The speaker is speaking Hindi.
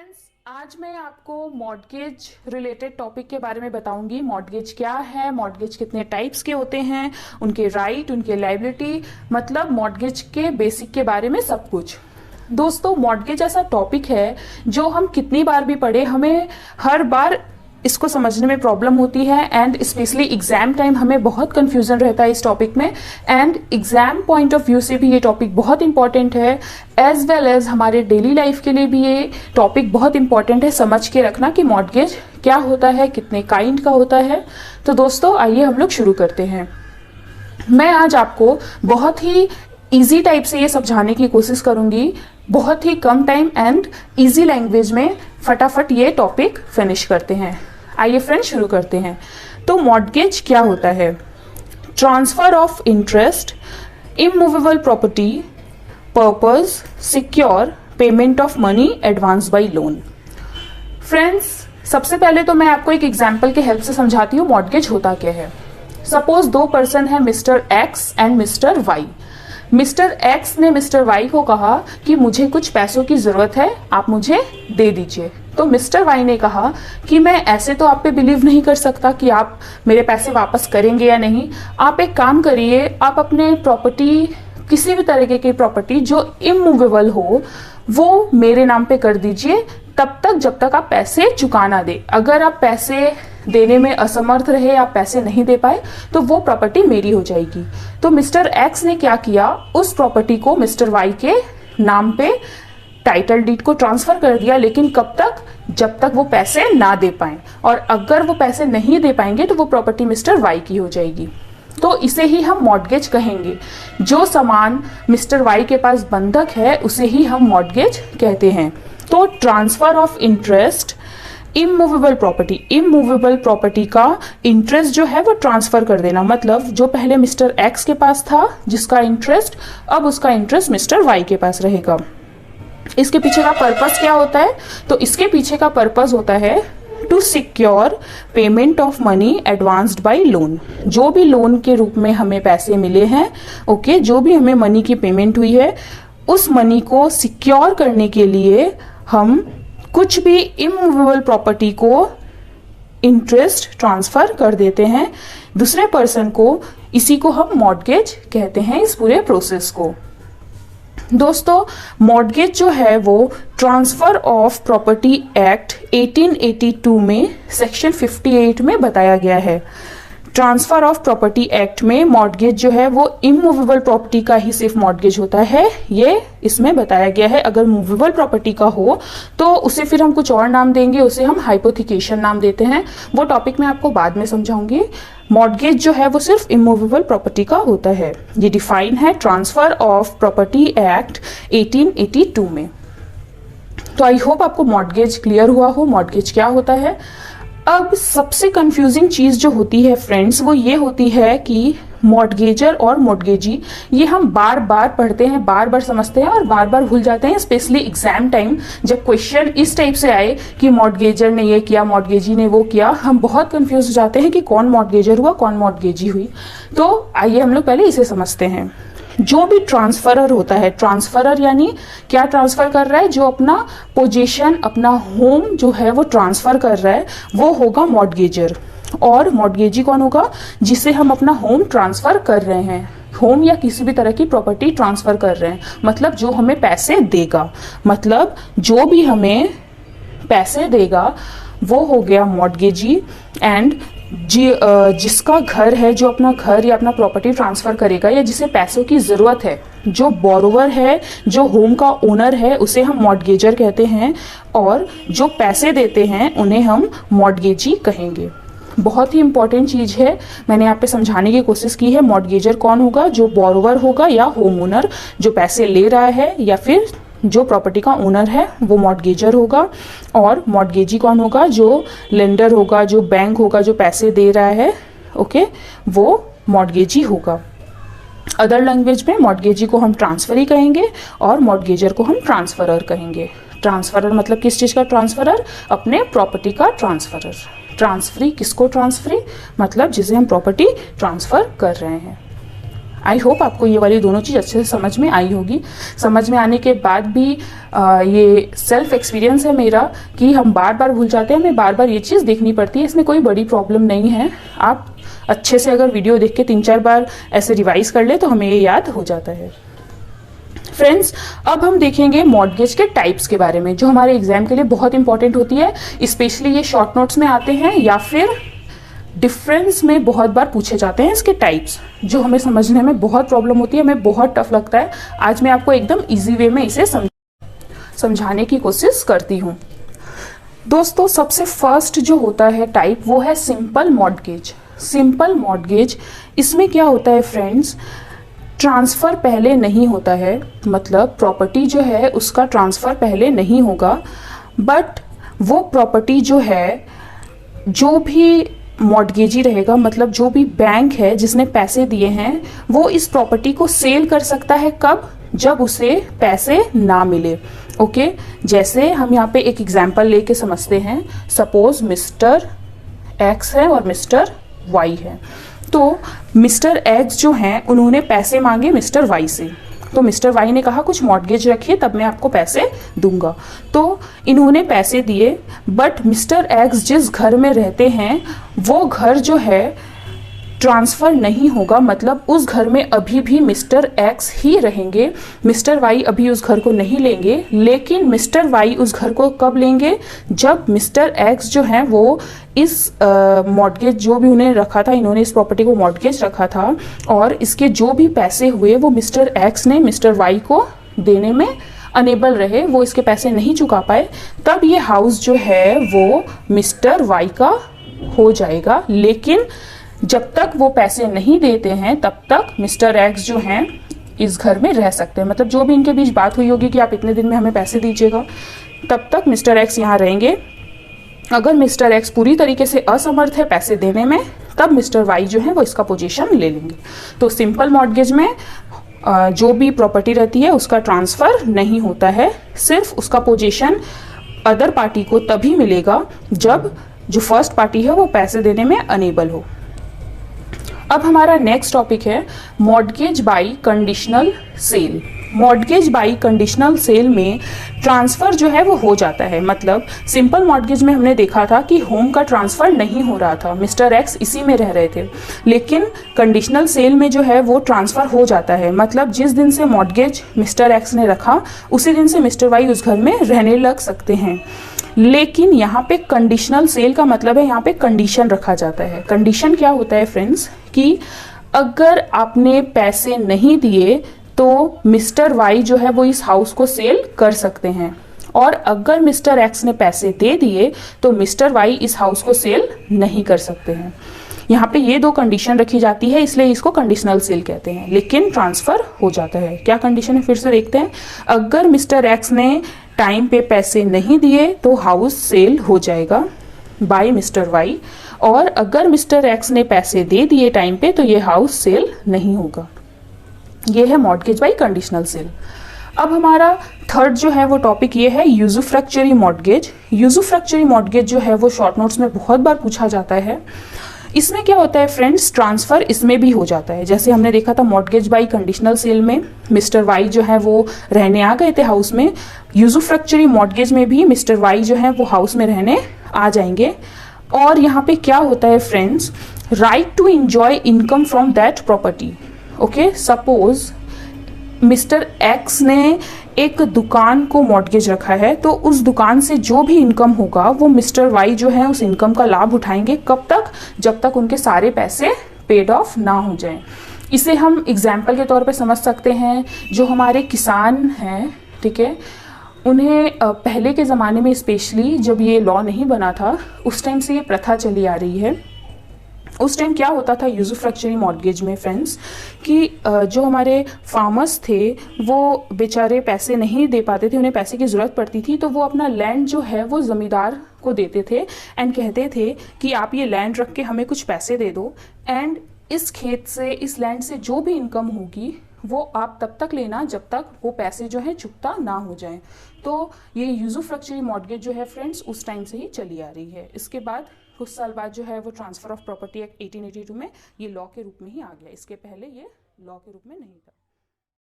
फ्रेंड्स, आज मैं आपको मॉर्टगेज रिलेटेड टॉपिक के बारे में बताऊंगी। मॉर्टगेज क्या है, मॉर्टगेज कितने टाइप्स के होते हैं, उनके राइट, उनके लायबिलिटी, मतलब मॉर्टगेज के बेसिक के बारे में सब कुछ। दोस्तों, मॉर्टगेज ऐसा टॉपिक है जो हम कितनी बार भी पढ़े, हमें हर बार इसको समझने में प्रॉब्लम होती है एंड स्पेशली एग्जाम टाइम हमें बहुत कंफ्यूजन रहता है इस टॉपिक में। And exam point of view से भी ये टॉपिक बहुत इंपॉर्टेंट है, एज वेल एज हमारे डेली लाइफ के लिए भी ये टॉपिक बहुत इंपॉर्टेंट है। समझ के रखना कि मॉर्टगेज क्या होता है, कितने काइंड का होता है। तो दोस्तों, आइए हम लोग शुरू करते हैं। मैं आज आपको बहुत ही ईजी टाइप से ये समझाने की कोशिश करूंगी, बहुत ही कम टाइम एंड ईजी लैंग्वेज में फटाफट ये टॉपिक फिनिश करते हैं। आइए फ्रेंड्स, शुरू करते हैं। तो मॉर्टगेज क्या होता है? Transfer of interest, immovable property, purpose, secure, payment of money, advance bye loan. Friends, सबसे पहले तो मैं आपको एक एग्जाम्पल के हेल्प से समझाती हूँ मॉर्टगेज होता क्या है। सपोज दो पर्सन है, mister X and mister Y. Mister X ने मिस्टर वाई को कहा कि मुझे कुछ पैसों की जरूरत है, आप मुझे दे दीजिए। तो मिस्टर वाई ने कहा कि मैं ऐसे तो आप पे बिलीव नहीं कर सकता कि आप मेरे पैसे वापस करेंगे या नहीं। आप एक काम करिए, आप अपने प्रॉपर्टी, किसी भी तरीके की प्रॉपर्टी जो इमूवेबल हो वो मेरे नाम पे कर दीजिए, तब तक जब तक आप पैसे चुका ना दे। अगर आप पैसे देने में असमर्थ रहे, आप पैसे नहीं दे पाए, तो वो प्रॉपर्टी मेरी हो जाएगी। तो मिस्टर एक्स ने क्या किया, उस प्रॉपर्टी को मिस्टर वाई के नाम पे टाइटल डीड को ट्रांसफर कर दिया, लेकिन कब तक? जब तक वो पैसे ना दे पाए। और अगर वो पैसे नहीं दे पाएंगे तो वो प्रॉपर्टी मिस्टर वाई की हो जाएगी। तो इसे ही हम मॉर्टगेज कहेंगे। जो सामान मिस्टर वाई के पास बंधक है उसे ही हम मॉर्टगेज कहते हैं। तो transfer of interest, immovable property, immovable property का इंटरेस्ट जो है वो ट्रांसफर कर देना, मतलब जो पहले मिस्टर एक्स के पास था जिसका इंटरेस्ट, अब उसका इंटरेस्ट मिस्टर वाई के पास रहेगा। इसके पीछे का पर्पस क्या होता है? तो इसके पीछे का पर्पस होता है to secure payment of money advanced by loan. जो भी लोन के रूप में हमें पैसे मिले हैं, ओके, जो भी हमें मनी की पेमेंट हुई है, उस मनी को सिक्योर करने के लिए हम कुछ भी इमूवेबल प्रॉपर्टी को इंटरेस्ट ट्रांसफर कर देते हैं दूसरे पर्सन को। इसी को हम मॉर्टगेज कहते हैं, इस पूरे प्रोसेस को। दोस्तों, मॉर्टगेज जो है वो ट्रांसफर ऑफ प्रॉपर्टी एक्ट 1882 में सेक्शन 58 में बताया गया है। ट्रांसफर ऑफ प्रॉपर्टी एक्ट में मॉर्टगेज जो है वो इमूवेबल प्रॉपर्टी का ही सिर्फ मॉर्टगेज होता है, ये इसमें बताया गया है। अगर मूवेबल प्रॉपर्टी का हो तो उसे फिर हम कुछ और नाम देंगे, उसे हम हाइपोथिकेशन नाम देते हैं। वो टॉपिक मैं आपको बाद में समझाऊंगी। मॉर्टगेज जो है वो सिर्फ इमूवेबल प्रॉपर्टी का होता है। ये डिफाइन है ट्रांसफर ऑफ प्रॉपर्टी एक्ट 1882 में। तो आई होप आपको मॉर्टगेज क्लियर हुआ हो, मॉर्टगेज क्या होता है। अब सबसे कंफ्यूजिंग चीज जो होती है फ्रेंड्स, वो ये होती है कि मॉर्टगेजर और मॉर्टगेजी, ये हम बार बार पढ़ते हैं, बार बार समझते हैं और बार बार भूल जाते हैं। स्पेशली एग्जाम टाइम जब क्वेश्चन इस टाइप से आए कि मॉर्टगेजर ने ये किया, मॉर्टगेजी ने वो किया, हम बहुत कंफ्यूज हो जाते हैं कि कौन मॉर्टगेजर हुआ, कौन मॉर्टगेजी हुई। तो आइए हम लोग पहले इसे समझते हैं। जो भी ट्रांसफरर होता है, ट्रांसफरर यानी क्या ट्रांसफर कर रहा है, जो अपना पोजीशन, अपना होम जो है वो ट्रांसफर कर रहा है, वो होगा मॉर्टगेजर। और मॉर्टगेजी कौन होगा? जिसे हम अपना होम ट्रांसफर कर रहे हैं, होम या किसी भी तरह की प्रॉपर्टी ट्रांसफर कर रहे हैं, मतलब जो हमें पैसे देगा, मतलब जो भी हमें पैसे देगा वो हो गया मॉर्टगेजी। एंड जिसका घर है, जो अपना घर या अपना प्रॉपर्टी ट्रांसफर करेगा या जिसे पैसों की जरूरत है, जो बोरोवर है, जो होम का ओनर है, उसे हम मॉर्टगेजर कहते हैं। और जो पैसे देते हैं उन्हें हम मॉर्टगेजी कहेंगे। बहुत ही इंपॉर्टेंट चीज है, मैंने यहाँ पे समझाने की कोशिश की है। मॉर्टगेजर कौन होगा? जो बोरोवर होगा या होम ओनर, जो पैसे ले रहा है, या फिर जो प्रॉपर्टी का ओनर है वो मॉर्टगेजर होगा। और मॉर्टगेजी कौन होगा? जो लेंडर होगा, जो बैंक होगा, जो पैसे दे रहा है, ओके, वो मॉर्टगेजी होगा। अदर लैंग्वेज में मॉर्टगेजी को हम ट्रांसफरी कहेंगे और मॉर्टगेजर को हम ट्रांसफरर कहेंगे। ट्रांसफरर मतलब किस चीज का ट्रांसफरर? अपने प्रॉपर्टी का ट्रांसफरर। ट्रांसफरी किसको ट्रांसफरी? मतलब जिसे हम प्रॉपर्टी ट्रांसफर कर रहे हैं। आई होप आपको ये वाली दोनों चीज़ अच्छे से समझ में आई होगी। समझ में आने के बाद भी ये सेल्फ एक्सपीरियंस है मेरा कि हम बार बार भूल जाते हैं, हमें बार बार ये चीज़ देखनी पड़ती है। इसमें कोई बड़ी प्रॉब्लम नहीं है। आप अच्छे से अगर वीडियो देख के 3-4 बार ऐसे रिवाइज कर ले तो हमें ये याद हो जाता है। फ्रेंड्स, अब हम देखेंगे मॉर्टगेज के टाइप्स के बारे में, जो हमारे एग्जाम के लिए बहुत इंपॉर्टेंट होती है। स्पेशली ये शॉर्ट नोट्स में आते हैं या फिर डिफरेंस में बहुत बार पूछे जाते हैं इसके टाइप्स, जो हमें समझने में बहुत प्रॉब्लम होती है, हमें बहुत टफ लगता है। आज मैं आपको एकदम इजी वे में इसे समझाने की कोशिश करती हूँ। दोस्तों, सबसे फर्स्ट जो होता है टाइप वो है सिंपल मॉर्टगेज। सिंपल मॉर्टगेज, इसमें क्या होता है फ्रेंड्स, ट्रांसफ़र पहले नहीं होता है, मतलब प्रॉपर्टी जो है उसका ट्रांसफ़र पहले नहीं होगा, बट वो प्रॉपर्टी जो है, जो भी मॉर्टगेजी रहेगा, मतलब जो भी बैंक है जिसने पैसे दिए हैं, वो इस प्रॉपर्टी को सेल कर सकता है। कब? जब उसे पैसे ना मिले। ओके, जैसे हम यहाँ पे एक एग्जाम्पल लेके समझते हैं। सपोज मिस्टर एक्स है और मिस्टर वाई है। तो मिस्टर एक्स जो हैं उन्होंने पैसे मांगे मिस्टर वाई से, तो मिस्टर वाई ने कहा कुछ मॉर्टगेज रखिए तब मैं आपको पैसे दूंगा। तो इन्होंने पैसे दिए, बट मिस्टर एक्स जिस घर में रहते हैं वो घर जो है ट्रांसफ़र नहीं होगा, मतलब उस घर में अभी भी मिस्टर एक्स ही रहेंगे। मिस्टर वाई अभी उस घर को नहीं लेंगे, लेकिन मिस्टर वाई उस घर को कब लेंगे? जब मिस्टर एक्स जो हैं वो इस मॉर्टगेज जो भी उन्हें रखा था, इन्होंने इस प्रॉपर्टी को मॉर्टगेज रखा था और इसके जो भी पैसे हुए वो मिस्टर एक्स ने मिस्टर वाई को देने में अनेबल रहे, वो इसके पैसे नहीं चुका पाए, तब ये हाउस जो है वो मिस्टर वाई का हो जाएगा। लेकिन जब तक वो पैसे नहीं देते हैं तब तक मिस्टर एक्स जो हैं इस घर में रह सकते हैं। मतलब जो भी इनके बीच बात हुई होगी कि आप इतने दिन में हमें पैसे दीजिएगा, तब तक मिस्टर एक्स यहाँ रहेंगे। अगर मिस्टर एक्स पूरी तरीके से असमर्थ है पैसे देने में, तब मिस्टर वाई जो है वो इसका पोजीशन ले लेंगे। तो सिंपल मॉर्टगेज में जो भी प्रॉपर्टी रहती है उसका ट्रांसफ़र नहीं होता है, सिर्फ उसका पोजीशन अदर पार्टी को तभी मिलेगा जब जो फर्स्ट पार्टी है वो पैसे देने में अनेबल हो। अब हमारा नेक्स्ट टॉपिक है mortgage bye conditional cell. Mortgage bye conditional cell में ट्रांसफ़र जो है वो हो जाता है। मतलब सिंपल मॉर्टगेज में हमने देखा था कि होम का ट्रांसफ़र नहीं हो रहा था, मिस्टर एक्स इसी में रह रहे थे, लेकिन कंडीशनल सेल में जो है वो ट्रांसफ़र हो जाता है। मतलब जिस दिन से मॉर्टगेज मिस्टर एक्स ने रखा उसी दिन से मिस्टर वाई उस घर में रहने लग सकते हैं। लेकिन यहाँ पे कंडीशनल सेल का मतलब है यहाँ पे कंडीशन रखा जाता है। कंडीशन क्या होता है फ्रेंड्स, कि अगर आपने पैसे नहीं दिए तो मिस्टर वाई जो है वो इस हाउस को सेल कर सकते हैं, और अगर मिस्टर एक्स ने पैसे दे दिए तो मिस्टर वाई इस हाउस को सेल नहीं कर सकते हैं। यहाँ पे ये दो कंडीशन रखी जाती है, इसलिए इसको कंडीशनल सेल कहते हैं। लेकिन ट्रांसफ़र हो जाता है। क्या कंडीशन है फिर से देखते हैं। अगर मिस्टर एक्स ने टाइम पे पैसे नहीं दिए तो हाउस सेल हो जाएगा बाय मिस्टर वाई, और अगर मिस्टर एक्स ने पैसे दे दिए टाइम पे तो ये हाउस सेल नहीं होगा। ये है मॉर्टगेज बाय कंडीशनल सेल। अब हमारा थर्ड जो है वो टॉपिक ये है यूजुफ्रैक्चरी मॉर्टगेज। यूजुफ्रैक्चरी मॉर्टगेज जो है वो शॉर्ट नोट्स में बहुत बार पूछा जाता है। इसमें क्या होता है फ्रेंड्स, ट्रांसफ़र इसमें भी हो जाता है। जैसे हमने देखा था मॉर्टगेज बाय कंडीशनल सेल में मिस्टर वाई जो है वो रहने आ गए थे हाउस में, यूजुफ्रैक्चरी मॉर्टगेज में भी मिस्टर वाई जो है वो हाउस में रहने आ जाएंगे। और यहाँ पे क्या होता है friends, right to enjoy income from that property. Okay, suppose mister X ने एक दुकान को मॉर्टगेज रखा है, तो उस दुकान से जो भी इनकम होगा वो मिस्टर वाई जो है उस इनकम का लाभ उठाएंगे। कब तक? जब तक उनके सारे पैसे पेड ऑफ ना हो जाएं। इसे हम एग्जाम्पल के तौर पे समझ सकते हैं। जो हमारे किसान हैं, ठीक है, उन्हें पहले के ज़माने में स्पेशली जब ये लॉ नहीं बना था उस टाइम से ये प्रथा चली आ रही है। उस टाइम क्या होता था यूजुफ्रैक्चरी मॉर्टगेज में फ्रेंड्स, कि जो हमारे फार्मर्स थे वो बेचारे पैसे नहीं दे पाते थे, उन्हें पैसे की ज़रूरत पड़ती थी, तो वो अपना लैंड जो है वो ज़मींदार को देते थे एंड कहते थे कि आप ये लैंड रख के हमें कुछ पैसे दे दो, एंड इस खेत से, इस लैंड से जो भी इनकम होगी वो आप तब तक लेना जब तक वो पैसे जो है चुकता ना हो जाए। तो ये यूजुफ्रैक्चरी मॉर्टगेज जो है फ्रेंड्स उस टाइम से ही चली आ रही है। इसके बाद कुछ साल बाद जो है वो ट्रांसफ़र ऑफ प्रॉपर्टी एक्ट 1882 में ये लॉ के रूप में ही आ गया। इसके पहले ये लॉ के रूप में नहीं था।